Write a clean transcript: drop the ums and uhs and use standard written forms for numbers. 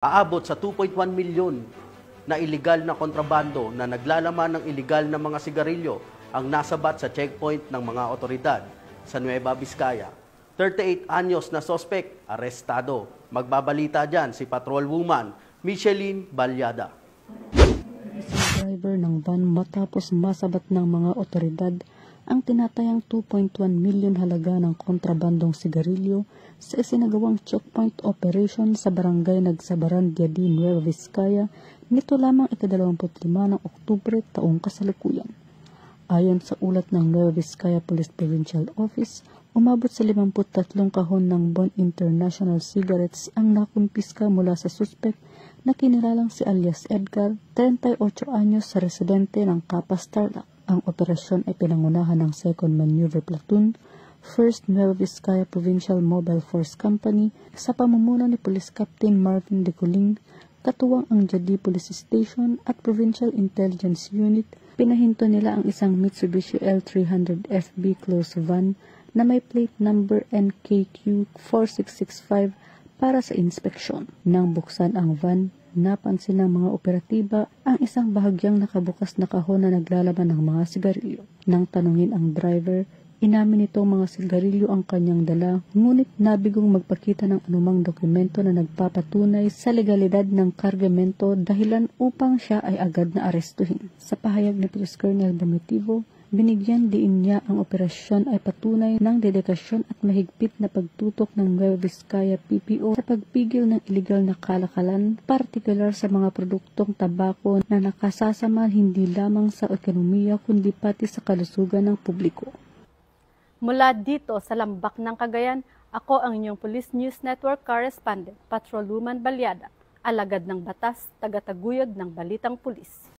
Aabot sa 2.1 milyon na iligal na kontrabando na naglalaman ng iligal na mga sigarilyo ang nasabat sa checkpoint ng mga otoridad sa Nueva Vizcaya. 38 anyos na sospek, arestado. Magbabalita dyan si Patrolwoman Micheline Balyada. Isang driver ng van matapos masabat ng mga otoridad ang tinatayang 2.1 milyon halaga ng kontrabandong sigarilyo sa isinagawang checkpoint operation sa barangay Nagsabaran, Diadi, Nueva Vizcaya nito lamang ika-25 ng Oktubre taong kasalukuyan. Ayon sa ulat ng Nueva Vizcaya Police Provincial Office, umabot sa 53 kahon ng Bon International Cigarettes ang nakumpiska mula sa suspek na kinilalang si alias Edgar, 38 anyos, sa residente ng Capas, Tarlac. Ang operasyon ay pinangunahan ng 2nd Maneuver Platoon, 1st Nueva Vizcaya Provincial Mobile Force Company sa pamumuno ni Police Captain Marvin De Coling, katuwang ang Diadi Police Station at Provincial Intelligence Unit. Pinahinto nila ang isang Mitsubishi L300 FB closed van na may plate number NKQ 4665 para sa inspeksyon. Nang buksan ang van, napansin ng mga operatiba ang isang bahagyang nakabukas na kahon na naglalaman ng mga sigarilyo. Nang tanungin ang driver, inamin nitong mga sigarilyo ang kanyang dala, ngunit nabigong magpakita ng anumang dokumento na nagpapatunay sa legalidad ng kargamento, dahilan upang siya ay agad na arestuhin. Sa pahayag ni Police Colonel Bomitivo, binigyan diin niya ang operasyon ay patunay ng dedikasyon at mahigpit na pagtutok ng Nueva Vizcaya PPO sa pagpigil ng iligal na kalakalan, partikular sa mga produktong tabako na nakasasama hindi lamang sa ekonomiya kundi pati sa kalusugan ng publiko. Mula dito sa Lambak ng Cagayan, ako ang inyong Police News Network correspondent, Patrolwoman Balyada, alagad ng batas, tagataguyod ng balitang pulis.